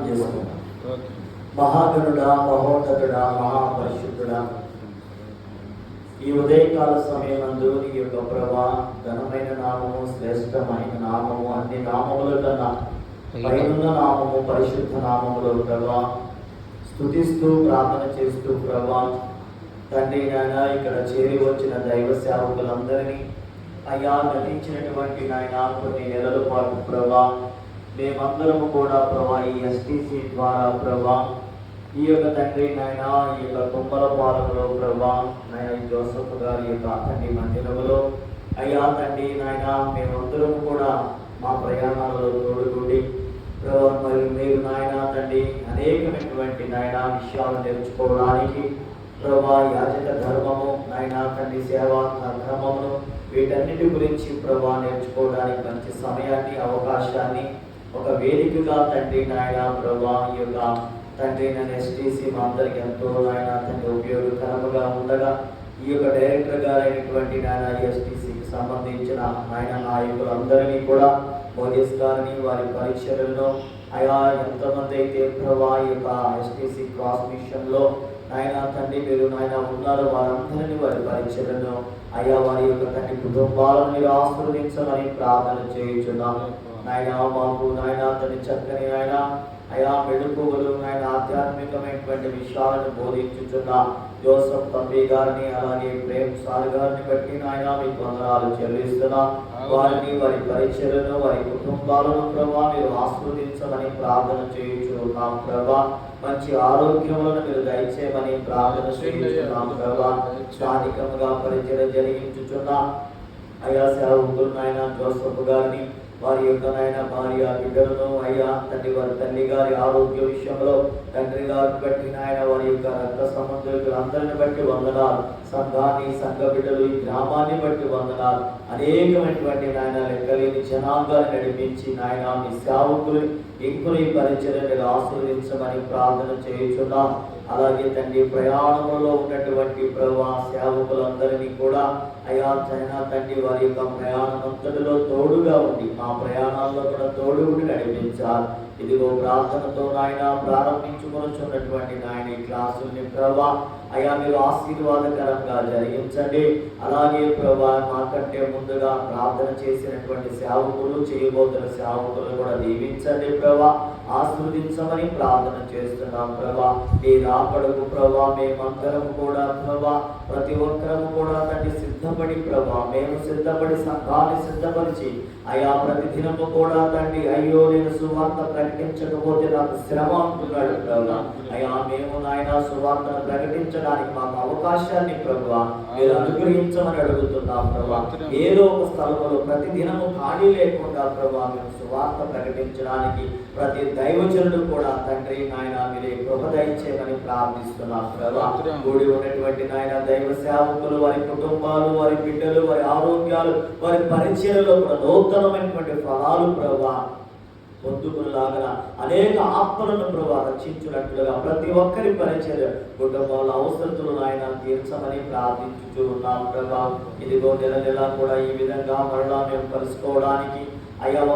చేసుకున్నాం. మహాగణుడా, మహోన్నతుడా, మహాపరిశుద్ధుడా, ఈ ఉదయకాల సమయమందు నీ యొక్క ప్రభా ఘనమైన నామము, శ్రేష్టమైన నామము, అన్ని నామముల కన్నా పైనున్న నామము, పరిశుద్ధ నామములో ప్రభా స్తుతిస్తూ ప్రార్థన చేస్తూ ప్రభా తండ్రి నాయన ఇక్కడ చేరి వచ్చిన దైవ సేవకులందరినీ అయ్యా నటించినటువంటి నాయన కొన్ని నెలల పాటు ప్రభా మేమందరము కూడా ప్రభా ఈ ఎస్టీసీ ద్వారా ప్రభా ఈ యొక్క తండ్రి నాయన ఈ యొక్క తుమ్మలపాలెంలో ప్రభా నాయన జోసఫ్ గారి యొక్క తండ్రి మందిరములో అయ్యా తండ్రి నాయన మేమందరము కూడా మా ప్రయాణాలలో తోడుగుండి ప్రభా మరియు మీరు నాయన తండ్రి అనేకమైనటువంటి నాయన విషయాలు నేర్చుకోవడానికి ప్రభా యాజక ధర్మము నాయన తండ్రి సేవా ధర్మమును వీటన్నిటి గురించి ప్రభా నేర్చుకోవడానికి మంచి సమయాన్ని, అవకాశాన్ని ఒక వేదికగా తండ్రి నాయన ప్రభా ఈ యొక్క తండ్రి నేను ఎస్టీసీ మా అందరికి ఎంతో నాయన తండ్రి ఉపయోగకరముగా ఉండగా ఈ యొక్క డైరెక్టర్ గారైనటువంటి నాయన ఎస్టీసీకి సంబంధించిన నాయన నాయకులందరినీ కూడా మోదీస్ గారిని వారి పరీక్షలలో అయా ఎంతమంది అయితే ప్రభా ఈ యొక్క ఎస్టీసీ క్రాస్ మిషన్లో నాయన తండ్రి మీరు నాయన ఉన్నారు వారందరినీ వారి పరీక్షలను అయ్యా వారి యొక్క తండ్రి కుటుంబాలను మీరు ఆశీర్వదించమని ప్రార్థన చేయుచున్నాము. నాయన మాకు నాయన తండ్రి చక్కని నాయన అయా మెడుపులు నాయన ఆధ్యాత్మికమైనటువంటి విషయాలను బోధించుచున్న జోసఫ్ తండ్రి గారిని అలాగే ప్రేమ్ సార్ గారిని బట్టి నాయన మీకు వందనాలు చెల్లిస్తున్నా. వారిని వారి పరీక్షలను వారి కుటుంబాలను ప్రభా మీరు ఆస్వాదించమని ప్రార్థన చేయుచున్నాం ప్రభా. మంచి ఆరోగ్యములను మీరు దయచేయమని ప్రార్థన చేయుచున్నాం ప్రభా. స్థానికంగా పరిచయం జరిగించుచున్నాం అయా సేవకులు నాయన జోసఫ్ గారిని వారి యొక్క నాయన భార్య బిడ్డలను అయ్యా తండ్రి వారి తల్లి గారి ఆరోగ్య విషయంలో తండ్రి గారిని బట్టి నాయన వారి యొక్క రక్త సంబంధికులందరిని బట్టి వందనాలు. సంఘాన్ని, సంఘ బిడ్డలు, ఈ గ్రామాన్ని బట్టి వందనాలు. అనేకమైనటువంటి నాయన లెక్కలేని జనాంగాన్ని నడిపించి నాయన మీ సేవకులు ఇంకుని పరిచయం ఆశీర్వదించమని ప్రార్థన చేయుచున్నాం. అలాగే తండ్రి ప్రయాణంలో ఉన్నటువంటి ప్రభా సేవకులందరినీ కూడా అయా తండ్రి వారి యొక్క ప్రయాణం అంతటిలో తోడుగా ఉండి మా ప్రయాణాల్లో కూడా తోడు ఉండి నడిపించాలి. ఇదిగో ప్రార్థనతో నాయన ప్రారంభించుకొనుచున్నటువంటి నాయన ఈ క్లాసుల్ని ప్రభా అయా మీరు ఆశీర్వాదకరంగా జరిగించండి. అలాగే ప్రభా మాకంటే ముందుగా ప్రార్థన చేసినటువంటి సేవకులు, చేయబోతున్న సేవకులు కూడా దీవించండి ప్రభా, ఆశీర్వదించమని ప్రార్థన చేస్తున్నాం ప్రభా. ఈ రాకడకు ప్రభా మేమందరం కూడా ప్రభా ప్రతి ఒక్కరము కూడా తండ్రి సిద్ధపడి ప్రభా మేము సిద్ధపడి సంఘాన్ని సిద్ధపరిచి అయా ప్రతి దినము కూడా తండ్రి అయ్యో నేను సువార్త ప్రకటించకపోతే నాకు శ్రమ అంటున్నాడు ప్రభా. అయా మేము నాయన సువార్తను ప్రకటించడానికి మాకు అవకాశాన్ని ప్రభా మీరు అనుగ్రహించమని అడుగుతున్నాం ప్రభా. ఏదో ఒక స్థలంలో ప్రతి దినము ఖాళీ లేకుండా ప్రభా మేము సువార్త ప్రకటించడానికి ప్రతి దైవజనుడు కూడా తండ్రి నాయన మీరే కృప దయచేయమని ప్రార్థిస్తున్నాం ప్రభా. కూడి ఉన్నటువంటి నాయన దైవ సేవకులు, వారి కుటుంబాలు, వారి బిడ్డలు, వారి ఆరోగ్యాలు, వారి పరిచయలో కూడా నూతనమైనటువంటి ఫలాలు ప్రభా పొందుకునేలాగా అనేక ఆత్మలను ప్రభా రక్షించినట్లుగా ప్రతి ఒక్కరి పరిచయ కుటుంబాల అవసరతలు ఆయన తీర్చమని ప్రార్థించుతూ ఉన్నాం ప్రభా. ఇదిగో నెల నెల కూడా ఈ విధంగా మరలా మేము కలుసుకోవడానికి అయ్యా